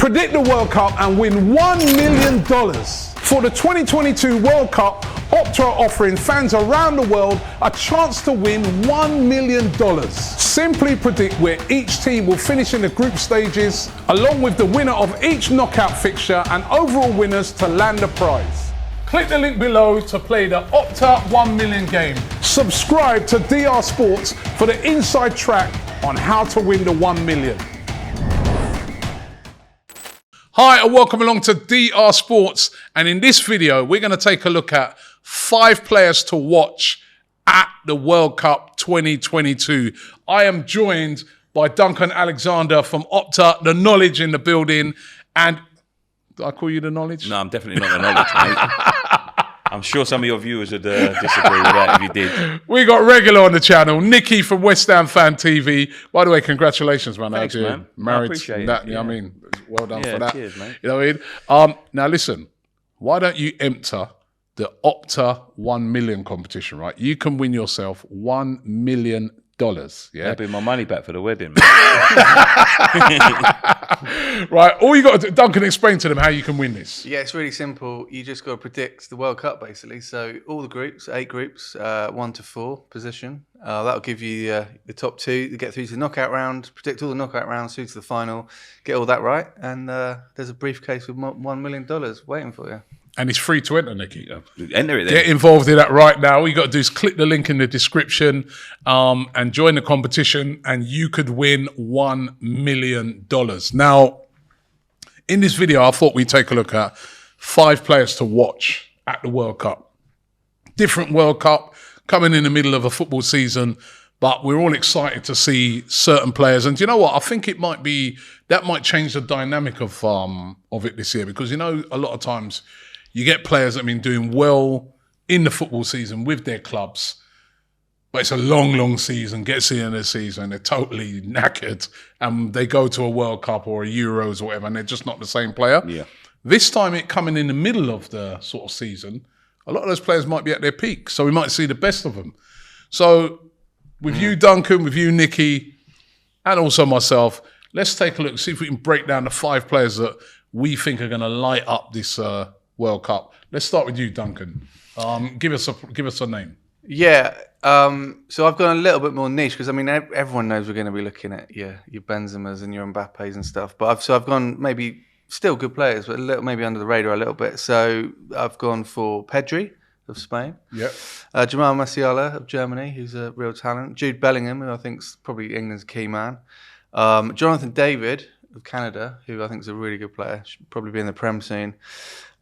Predict the World Cup and win $1 million. For the 2022 World Cup, Opta are offering fans around the world a chance to win $1 million. Simply predict where each team will finish in the group stages, along with the winner of each knockout fixture and overall winners to land a prize. Click the link below to play the Opta 1 million game. Subscribe to DR Sports for the inside track on how to win the 1 million. Hi and welcome along to DR Sports, and in this video we're going to take a look at 5 players to watch at the World Cup 2022. I am joined by Duncan Alexander from Opta, the knowledge in the building. And did I call you the knowledge? No, I'm definitely not the knowledge, mate. I'm sure some of your viewers would disagree with that if you did. We got regular on the channel, Nicky from West Ham Fan TV. By the way, congratulations, man. Thanks, man. Married. I appreciate that, it. Yeah. I mean, well done for that. Cheers, mate. You know what I mean? Now listen, why don't you enter the Opta 1 million competition, right? You can win yourself $1 million. Yeah, that'd be my money back for the wedding, man. Right, all you got to do, Duncan, explain to them how you can win this. Yeah, it's really simple. You just got to predict the World Cup, basically. So all the groups, 8 groups, 1 to 4 position. That'll give you the top 2 to get through to the knockout round. Predict all the knockout rounds through to the final. Get all that right, and there's a briefcase with $1 million waiting for you. And it's free to enter, Nicky. Enter it then. Get involved in that right now. All you got to do is click the link in the description and join the competition, and you could win $1 million. Now, in this video, I thought we'd take a look at 5 players to watch at the World Cup. Different World Cup, coming in the middle of a football season, but we're all excited to see certain players. And do you know what? I think it might be, that might change the dynamic of it this year, because, you know, a lot of times you get players that have been doing well in the football season with their clubs, but it's a long, long season, gets the end of the season, they're totally knackered, and they go to a World Cup or a Euros or whatever, and they're just not the same player. Yeah. This time, it coming in the middle of the sort of season, a lot of those players might be at their peak, so we might see the best of them. So with you, Duncan, with you, Nicky, and also myself, let's take a look, see if we can break down the 5 players that we think are going to light up this World Cup. Let's start with you, Duncan. Give us a name. Yeah, so I've gone a little bit more niche because, I mean, everyone knows we're going to be looking at your Benzemas and your Mbappes and stuff. But I've gone maybe still good players, but a little maybe under the radar a little bit. So I've gone for Pedri of Spain. Yep. Jamal Musiala of Germany, who's a real talent. Jude Bellingham, who I think's probably England's key man. Jonathan David of Canada, who I think is a really good player, should probably be in the Prem soon.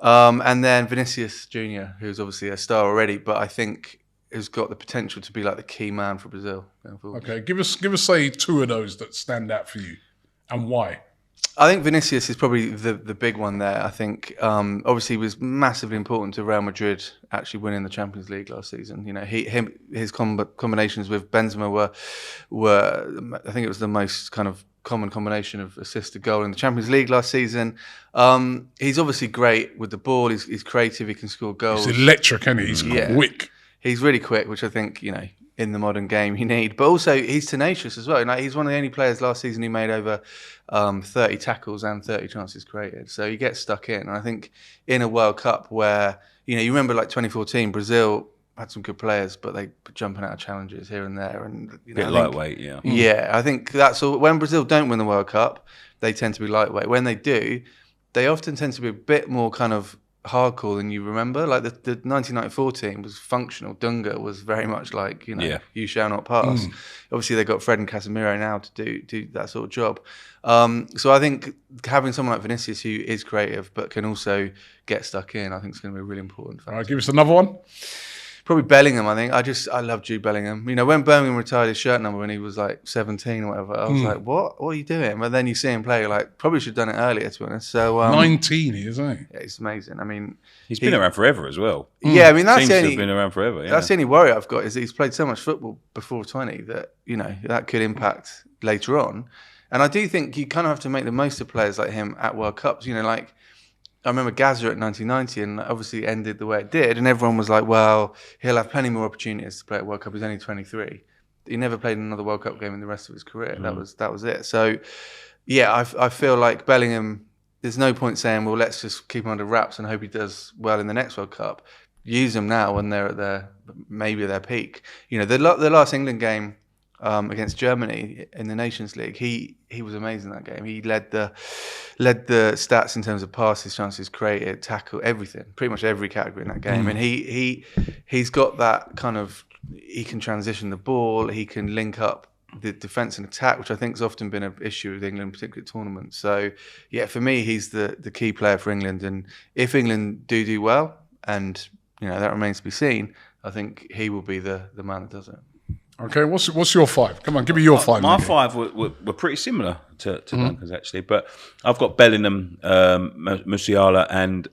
And then Vinicius Jr, who's obviously a star already, but I think has got the potential to be like the key man for Brazil going forward. Okay, give us say 2 of those that stand out for you, and why. I think Vinicius is probably the big one there. I think obviously it was massively important to Real Madrid actually winning the Champions League last season. You know, his combinations with Benzema were I think it was the most kind of common combination of assist to goal in the Champions League last season. He's obviously great with the ball. He's creative. He can score goals. He's electric, isn't he? He's quick. He's really quick, which I think, you know, in the modern game you need. But also he's tenacious as well. You know, he's one of the only players last season who made over 30 tackles and 30 chances created. So he gets stuck in. And I think in a World Cup where, you know, you remember like 2014, Brazil had some good players, but they were jumping out of challenges here and there. And you know, bit lightweight, yeah. Yeah, I think that's all. When Brazil don't win the World Cup, they tend to be lightweight. When they do, they often tend to be a bit more kind of hardcore than you remember. Like the 1994 team was functional. Dunga was very much like, you know, you shall not pass. Obviously, they've got Fred and Casemiro now to do that sort of job. So I think having someone like Vinicius who is creative but can also get stuck in, I think is going to be really important. All right, give us another one. Probably Bellingham, I think. I love Jude Bellingham. You know, when Birmingham retired his shirt number when he was like 17 or whatever, I was like, what are you doing? But then you see him play, you're like, probably should have done it earlier, to be honest. So 19, isn't he? Yeah, it's amazing. I mean, he's been around forever as well. Yeah, I mean, that's Seems the to only, have been around forever. Yeah. That's the only worry I've got is that he's played so much football before 20 that, you know, that could impact later on. And I do think you kind of have to make the most of players like him at World Cups. You know, like I remember Gaza at 1990 and obviously ended the way it did. And everyone was like, well, he'll have plenty more opportunities to play at World Cup. He's only 23. He never played another World Cup game in the rest of his career. That was it. So, yeah, I feel like Bellingham there's no point saying, well, let's just keep him under wraps and hope he does well in the next World Cup. Use them now when they're at maybe their peak. You know, the last England game against Germany in the Nations League, he was amazing that game. He led the stats in terms of passes, chances created, tackle, everything, pretty much every category in that game. And he's got that kind of, he can transition the ball, he can link up the defence and attack, which I think has often been an issue with England, particularly at tournaments. So, yeah, for me, he's the key player for England. And if England do well, and you know that remains to be seen, I think he will be the man that does it. Okay, what's your 5? Come on, give me your 5. My 5 were pretty similar to Duncan's, actually. But I've got Bellingham, Musiala, and...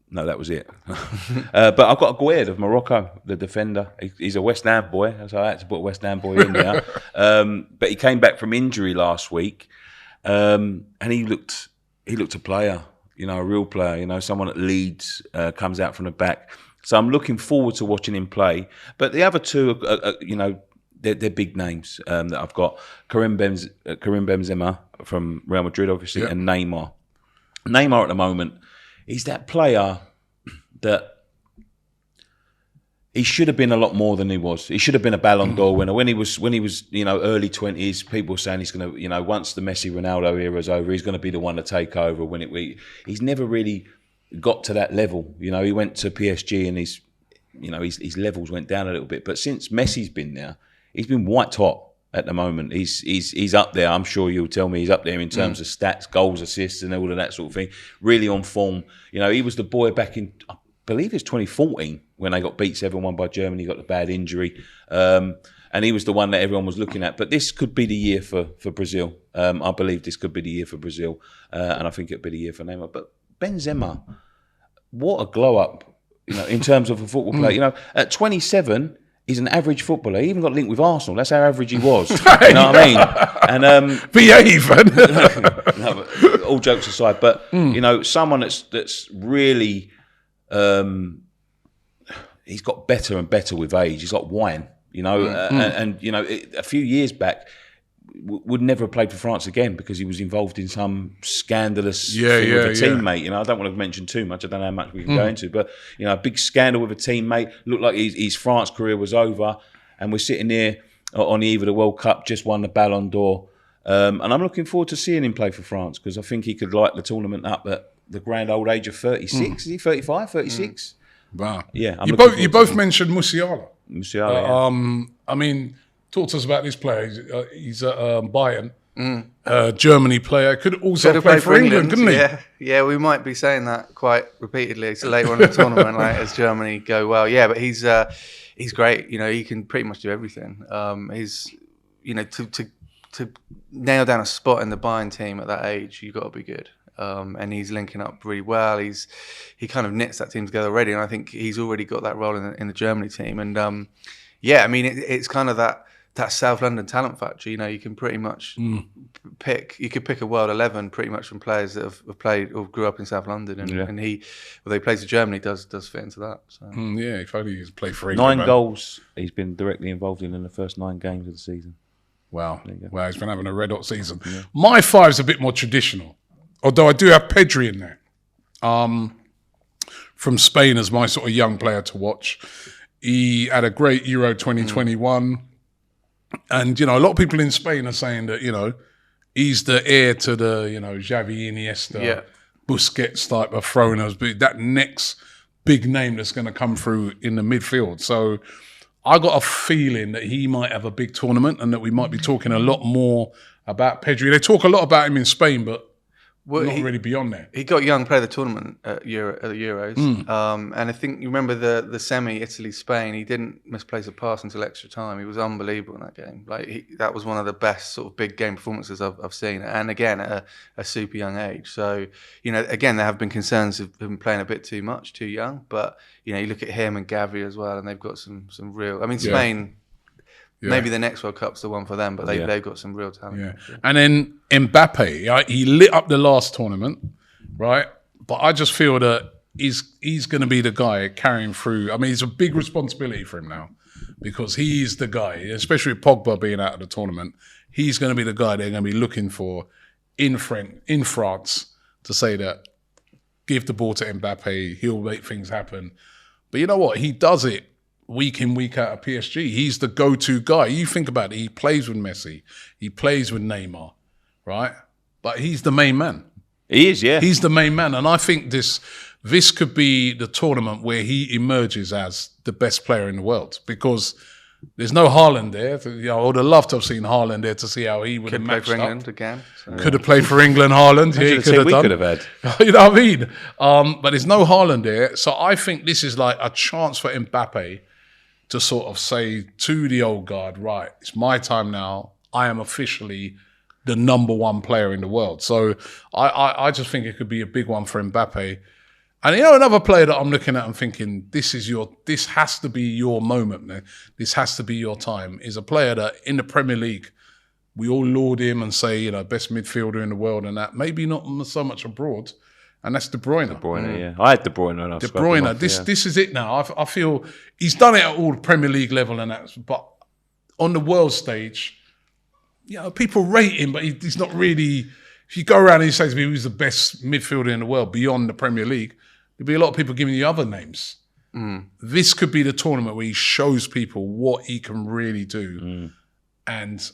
no, that was it. But I've got Aguerd of Morocco, the defender. He's a West Ham boy, so I had to put a West Ham boy in there. But he came back from injury last week, and he looked a player, you know, a real player. You know, someone that leads, comes out from the back. So I'm looking forward to watching him play. But the other two, you know, they're big names that I've got. Karim Benzema from Real Madrid, obviously, and Neymar. Neymar at the moment, he's that player that he should have been a lot more than he was. He should have been a Ballon d'Or winner. When he was, you know, early 20s, people were saying he's going to, you know, once the Messi Ronaldo era is over, he's going to be the one to take over, win it. He's never really got to that level. You know, he went to PSG and his levels went down a little bit. But since Messi's been there, he's been white hot. At the moment, he's up there. I'm sure you'll tell me he's up there in terms of stats, goals, assists, and all of that sort of thing. Really on form. You know, he was the boy back in, I believe it's 2014 when they got beat 7-1 by Germany. Got the bad injury, and he was the one that everyone was looking at. But this could be the year for Brazil. I believe this could be the year for Brazil, and I think it'll be the year for Neymar. But Benzema, what a glow up! You know, in terms of a football player. You know, at 27. He's an average footballer. He even got linked with Arsenal. That's how average he was. You know what I mean? And behave. No, but all jokes aside, but you know, someone that's really he's got better and better with age. He's like wine, you know. And you know, a few years back, would never have played for France again because he was involved in some scandalous thing with a teammate. You know, I don't want to mention too much. I don't know how much we can go into, but you know, a big scandal with a teammate. Looked like his France career was over, and we're sitting here on the eve of the World Cup, just won the Ballon d'Or, and I'm looking forward to seeing him play for France because I think he could light the tournament up at the grand old age of 36. Is he 35, 36? Wow. Yeah. You both mentioned Musiala. Musiala. I mean, talk to us about this player. He's at Bayern, Germany player. Could also play for England, couldn't he? Yeah, we might be saying that quite repeatedly later on in the tournament, like as Germany go well. Yeah, but he's great. You know, he can pretty much do everything. He's, you know, to nail down a spot in the Bayern team at that age, you've got to be good. And he's linking up really well. He kind of knits that team together already, and I think he's already got that role in the Germany team. And yeah, I mean, it's kind of that South London talent factory. You know, you can pretty much pick a world 11 pretty much from players that have played or grew up in South London, and he, although he plays for Germany, does fit into that. So. Yeah, if only he's played for England. 9 goals he's been directly involved in the first 9 games of the season. Wow, he's been having a red hot season. Yeah. My 5's a bit more traditional, although I do have Pedri in there. From Spain as my sort of young player to watch. He had a great Euro 2021. And, you know, a lot of people in Spain are saying that, you know, he's the heir to the, you know, Xavi, Iniesta, Busquets type of throners, but that next big name that's going to come through in the midfield. So I got a feeling that he might have a big tournament and that we might be talking a lot more about Pedri. They talk a lot about him in Spain, but not really beyond there. He got young player of the tournament at the Euros. And I think you remember the semi, Italy-Spain, he didn't misplace a pass until extra time. He was unbelievable in that game. That was one of the best sort of big game performances I've seen. And again, at a super young age. So, you know, again, there have been concerns of him playing a bit too much, too young. But, you know, you look at him and Gavi as well, and they've got some real... I mean, Spain... Yeah. Maybe the next World Cup's the one for them, but they've got some real talent. Yeah. Sure. And then Mbappe, he lit up the last tournament, right? But I just feel that he's going to be the guy carrying through. I mean, it's a big responsibility for him now because he's the guy, especially with Pogba being out of the tournament. He's going to be the guy they're going to be looking for in France to say that give the ball to Mbappe, he'll make things happen. But you know what? He does it week in, week out at PSG. He's the go-to guy. You think about it. He plays with Messi. He plays with Neymar, right? But he's the main man. He is, yeah. He's the main man. And I think this could be the tournament where he emerges as the best player in the world, because there's no Haaland there. You know, I would have loved to have seen Haaland there to see how he would have matched for England up. again. So. Could have played for England, Haaland. Yeah, he could have done. Could have had. You know what I mean? But there's no Haaland there. So I think this is like a chance for Mbappe to sort of say to the old guard, right, it's my time now. I am officially the number one player in the world. So I just think it could be a big one for Mbappe. And you know, another player that I'm looking at and thinking, this has to be your moment, man. This has to be your time, is a player that in the Premier League, we all laud him and say, you know, best midfielder in the world and that. Maybe not so much abroad. And that's De Bruyne. De Bruyne, yeah. I had De Bruyne when I De Bruyne, this is it now. I feel he's done it at all Premier League level and that. But on the world stage, you know, people rate him, but he's not really... If you go around and you say to me who's the best midfielder in the world beyond the Premier League, there'll be a lot of people giving you other names. This could be the tournament where he shows people what he can really do. And,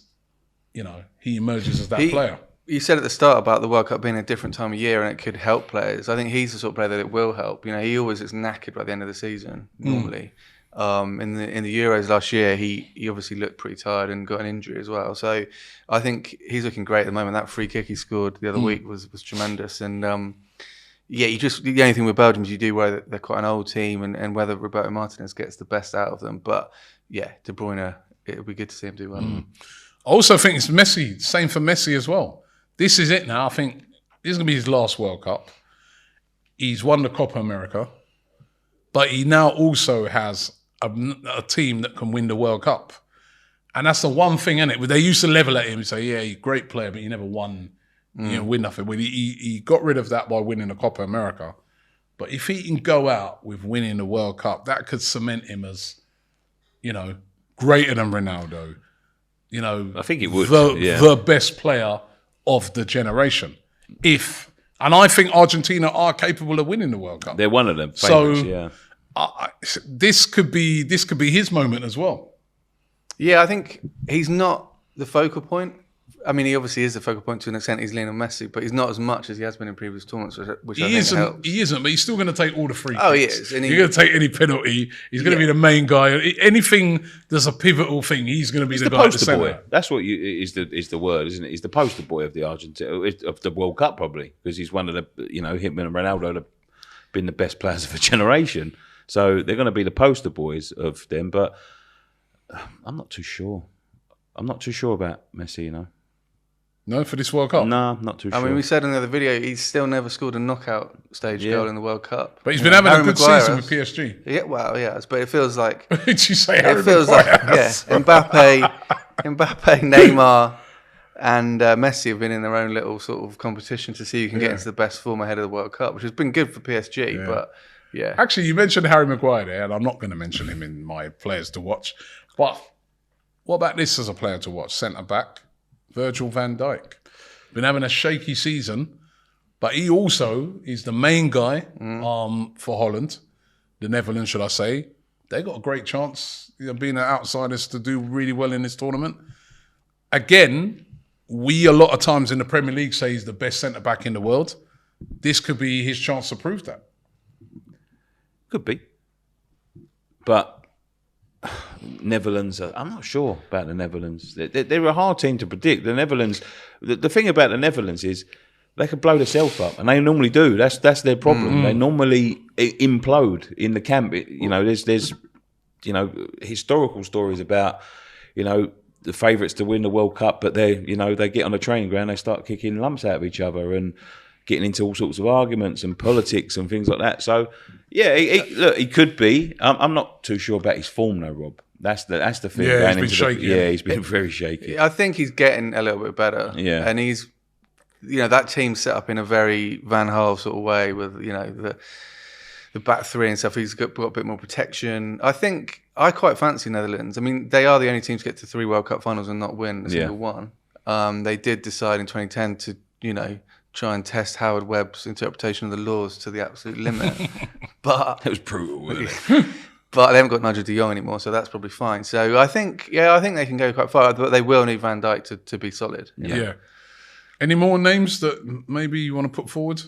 you know, he emerges as that player. You said at the start about the World Cup being a different time of year and it could help players. I think he's the sort of player that it will help. You know, he always is knackered by the end of the season, normally. In the Euros last year, he obviously looked pretty tired and got an injury as well. So I think he's looking great at the moment. That free kick he scored the other week was tremendous. And yeah, the only thing with Belgium is you do worry that they're quite an old team and whether Roberto Martinez gets the best out of them. But yeah, De Bruyne, it'll be good to see him do well. I also think it's Messi. Same for Messi as well. This is it now. I think this is going to be his last World Cup. He's won the Copa America, but he now also has a team that can win the World Cup. And that's the one thing, isn't it? They used to level at him and say, yeah, he's a great player, but he never won, win nothing. Well, he got rid of that by winning the Copa America. But if he can go out with winning the World Cup, that could cement him as, you know, greater than Ronaldo. You know, I think it would. The best player of the generation. And I think Argentina are capable of winning the World Cup. They're one of them. Favorites, yeah. This could be his moment as well. Yeah, I think he's not the focal point. I mean, he obviously is the focal point to an extent. He's Lionel Messi, but he's not as much as he has been in previous tournaments, which I think helps. He isn't, but he's still going to take all the free kicks. Oh, he is. And he's going to take any penalty. He's going to be the main guy. Anything that's a pivotal thing, he's going to be the guy at the centre. Boy. That's what is the word, isn't it? He's the poster boy of the Argentina, of the World Cup, probably, because he's one of the, you know, him and Ronaldo have been the best players of a generation. So they're going to be the poster boys of them, but I'm not too sure. I'm not too sure about Messi, you know. No, for this World Cup? No, I'm not too sure. I mean, we said in the other video, he's still never scored a knockout stage goal in the World Cup. But he's been having a good season with PSG. Yeah, well, yeah, but it feels like... Did you say Harry It feels like, Mbappe, Neymar and Messi have been in their own little sort of competition to see who can get into the best form ahead of the World Cup, which has been good for PSG, but yeah. Actually, you mentioned Harry Maguire there, and I'm not going to mention him in my players to watch, but what about this as a player to watch? Centre-back, Virgil van Dijk. Been having a shaky season, but he also is the main guy for Holland, the Netherlands, should I say. They got a great chance, you know, being outsiders, to do really well in this tournament. Again, we a lot of times in the Premier League say he's the best centre-back in the world. This could be his chance to prove that. Could be. But Netherlands, I'm not sure about the Netherlands. They're a hard team to predict. The Netherlands, the thing about the Netherlands is they can blow themselves up, and they normally do. That's their problem. They normally implode in the camp. You know, there's you know, historical stories about, you know, the favourites to win the World Cup, but they get on a training ground, they start kicking lumps out of each other and getting into all sorts of arguments and politics and things like that. So, yeah, look, he could be. I'm not too sure about his form, though, Rob. That's the thing. Yeah, he's been shaky. He's been very shaky. I think he's getting a little bit better. Yeah. And he's, you know, that team's set up in a very Van Gaal sort of way with, you know, the back three and stuff. He's got a bit more protection. I think I quite fancy Netherlands. I mean, they are the only team to get to 3 World Cup finals and not win a single one. They did decide in 2010 to try and test Howard Webb's interpretation of the laws to the absolute limit. But It was brutal, wasn't it? but they haven't got Nigel de Jong anymore, so that's probably fine. So I think they can go quite far, but they will need Van Dijk to be solid. Yeah. Any more names that maybe you want to put forward?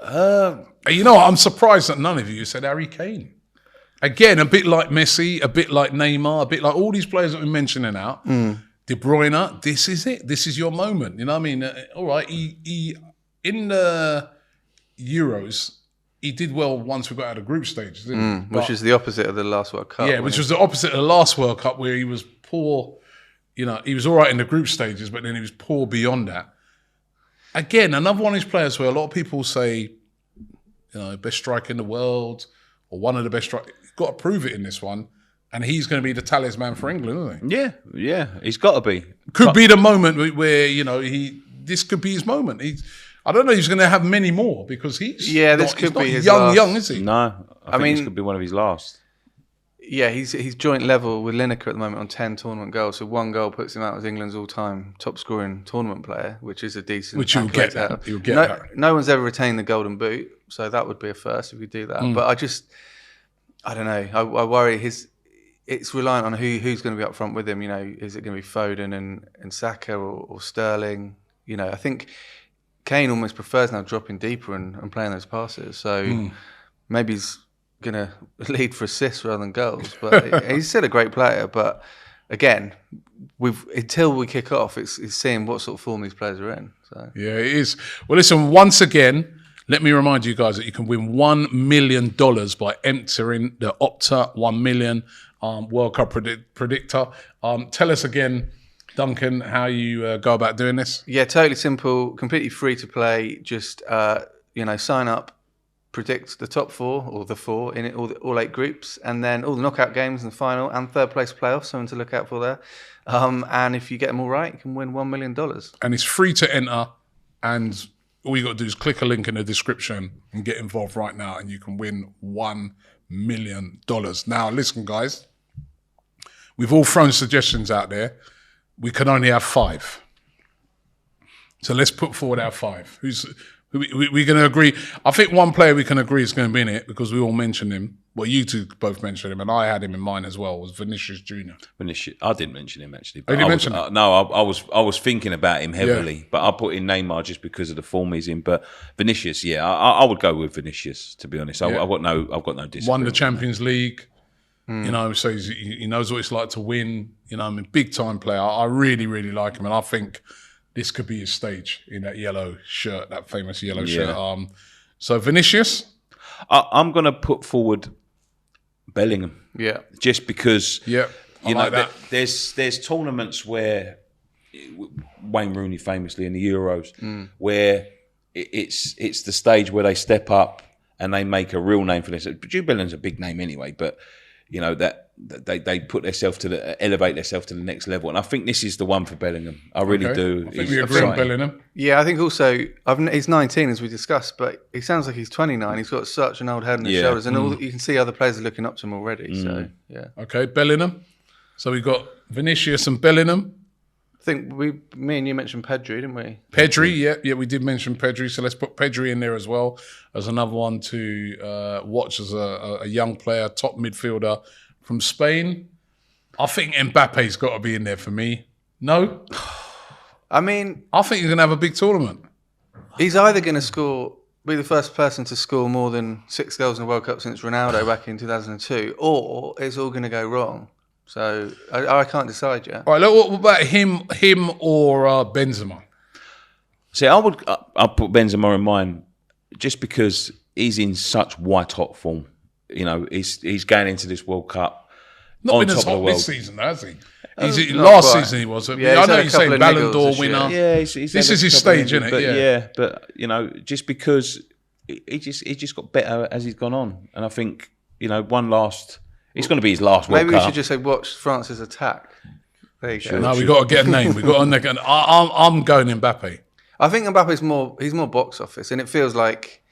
I'm surprised that none of you said Harry Kane. Again, a bit like Messi, a bit like Neymar, a bit like all these players that we're mentioning out. De Bruyne, this is it. This is your moment. You know what I mean? All right, he in the Euros, he did well once we got out of group stages, didn't he? Which is the opposite of the last World Cup. Yeah, which was the opposite of the last World Cup where he was poor. He was all right in the group stages, but then he was poor beyond that. Again, another one of these players where a lot of people say, best striker in the world or one of the best strikers. You've got to prove it in this one. And he's going to be the talisman for England, isn't he? Yeah, he's got to be. Could be the moment where, this could be his moment. I don't know he's going to have many more because this could be his young, is he? No, I mean, this could be one of his last. Yeah, he's joint level with Lineker at the moment on 10 tournament goals. So one goal puts him out as England's all-time top-scoring tournament player, which is a decent. Which you'll get that. No one's ever retained the Golden Boot, so that would be a first if we do that. But I don't know. I worry it's reliant on who's going to be up front with him. Is it going to be Foden and Saka or Sterling? I think Kane almost prefers now dropping deeper and playing those passes. So maybe he's going to lead for assists rather than goals. But he's still a great player. But again, until we kick off, it's seeing what sort of form these players are in. So yeah, it is. Well, listen, once again, let me remind you guys that you can win $1 million by entering the Opta 1 million World Cup predictor. Tell us again, Duncan, how you go about doing this. Yeah, totally simple, completely free to play. Just sign up, predict the top four or the four in all 8 groups, and then all the knockout games and the final and third place playoffs. Something to look out for there. And if you get them all right, you can win $1 million. And it's free to enter, and all you got to do is click a link in the description and get involved right now, and you can win $1 million. Now, listen, guys. We've all thrown suggestions out there. We can only have 5. So let's put forward our 5. We're going to agree. I think one player we can agree is going to be in it because we all mentioned him. Well, you two both mentioned him, and I had him in mind as well. Was Vinicius Jr. I didn't mention him actually. But mention him? No, I was thinking about him heavily, but I put in Neymar just because of the form he's in. But Vinicius, I would go with Vinicius to be honest. I've got no disagreement. Won the Champions League. So he knows what it's like to win. Big time player. I really, really like him, and I think this could be his stage in that yellow shirt, that famous yellow shirt. So Vinicius, I'm going to put forward Bellingham. Yeah, just because. Yeah, there's tournaments where Wayne Rooney famously in the Euros, where it's the stage where they step up and they make a real name for themselves. Jude Bellingham's a big name anyway, but that they put themselves elevate themselves to the next level, and I think this is the one for Bellingham. I really do. I think we agree on Bellingham. Yeah, I think also he's 19 as we discussed, but he sounds like he's 29. He's got such an old head on his shoulders, and you can see other players are looking up to him already. So yeah. Okay, Bellingham. So we got Vinicius and Bellingham. I think me and you mentioned Pedri, didn't we? Pedri, yeah, we did mention Pedri. So let's put Pedri in there as well as another one to watch as a young player, top midfielder from Spain. I think Mbappe's got to be in there for me. No? I mean, I think he's going to have a big tournament. He's either going to be the first person to score more than 6 goals in the World Cup since Ronaldo back in 2002, or it's all going to go wrong. So I can't decide yet. All right, what about him or Benzema? See, I'll put Benzema in mine just because he's in such white hot form. He's going into this World Cup. Not on been as top of hot the world. this season, has he? Last season he was. Yeah, I know you're saying Ballon d'Or winner. Yeah, this is his stage, isn't it? But just because he just got better as he's gone on, and I think one last. It's going to be his last World Cup. Maybe we should just say watch France's attack. There you go. No, we got to get a name. We got to. I'm going Mbappe. I think Mbappe's he's more box office, and it feels like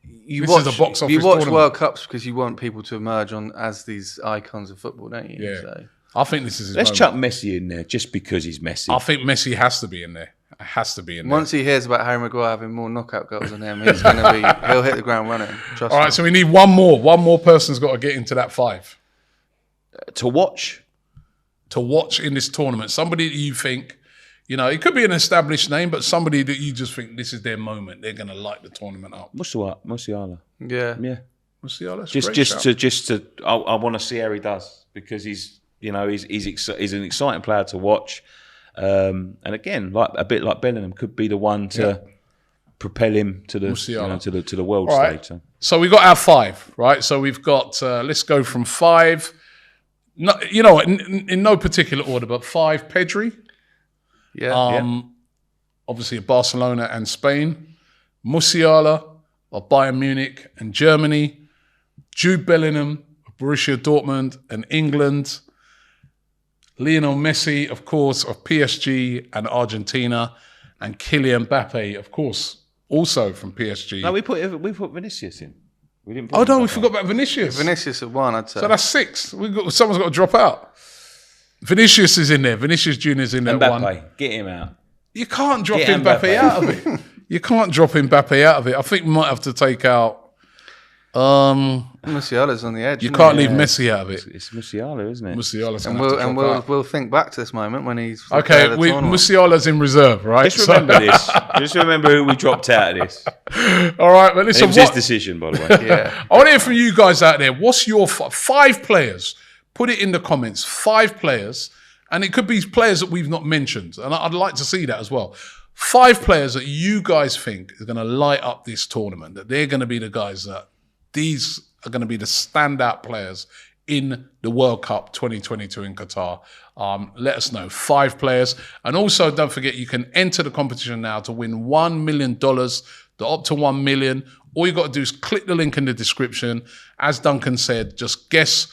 you This is a box office watch tournament. World Cups because you want people to emerge as these icons of football, don't you? Yeah. So. I think this is his Let's moment. chuck Messi in there just because he's Messi. I think Messi has to be in there. It has to be in there. Once he hears about Harry Maguire having more knockout goals than him, he'll hit the ground running. Trust All me. right, so we need one more. One more person's got to get into that 5 To watch? to watch in this tournament. Somebody that you think, you know, it could be an established name, but somebody that you just think this is their moment. They're going to light the tournament up. Musiala. Yeah. Yeah. Musiala, Just to I want to see how he does because he's an exciting player to watch. And again, like a bit like Bellingham, could be the one to propel him to the to the world stage. So we got our 5, right? So we've got let's go from 5. No, you know, in no particular order, but 5 Pedri. Yeah. Obviously Barcelona and Spain. Musiala of Bayern Munich and Germany. Jude Bellingham of Borussia Dortmund and England. Lionel Messi, of course, of PSG and Argentina, and Kylian Mbappe, of course, also from PSG. No, we put Vinicius in. We didn't. Put Oh no, we forgot about Vinicius. Vinicius at 1, I'd say. So that's 6. Someone's got to drop out. Vinicius is in there. Vinicius Jr is in there. Mbappe, 1. get him out. You can't drop Get Mbappe Mbappe. out of it. You can't drop Mbappe out of it. I think we might have to take out. Musiala's on the edge. You isn't can't he? leave Messi out of it. It's Musiala, isn't it? Musiala's And gonna have to drop out. we'll think back to this moment when he's Okay, the tournament. Musiala's in reserve, right? Just remember this. Just remember who we dropped out of this. All right, but It listen. was his decision, by the way. Yeah. I want to hear from you guys out there. What's your 5 players? Put it in the comments. 5 players, and it could be players that we've not mentioned, and I'd like to see that as well. 5 players that you guys think are going to light up this tournament. That they're going to be the guys that these are going to be the standout players in the World Cup 2022 in Qatar. Let us know. 5 players. And also, don't forget, you can enter the competition now to win $1 million, the Opta 1 million. All you got to do is click the link in the description. As Duncan said, just guess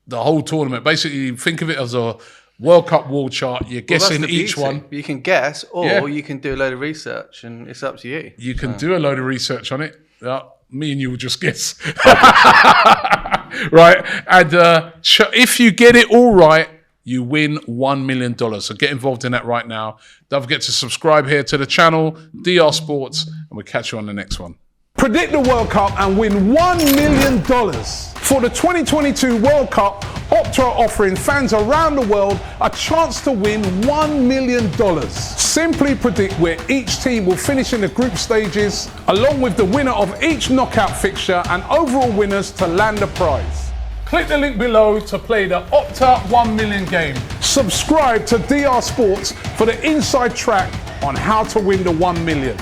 the whole tournament. Basically, think of it as a World Cup wall chart. You're Well, that's guessing the each beauty. one. You can guess, or Yeah. you can do a load of research, and it's up to you. You can do a load of research on it. Me and you will just guess. Right? And if you get it all right, you win $1 million. So get involved in that right now. Don't forget to subscribe here to the channel, DR Sports, and we'll catch you on the next one. Predict the World Cup and win $1 million. For the 2022 World Cup, Opta are offering fans around the world a chance to win $1 million. Simply predict where each team will finish in the group stages, along with the winner of each knockout fixture and overall winners to land the prize. Click the link below to play the Opta 1 million game. Subscribe to DR Sports for the inside track on how to win the 1 million.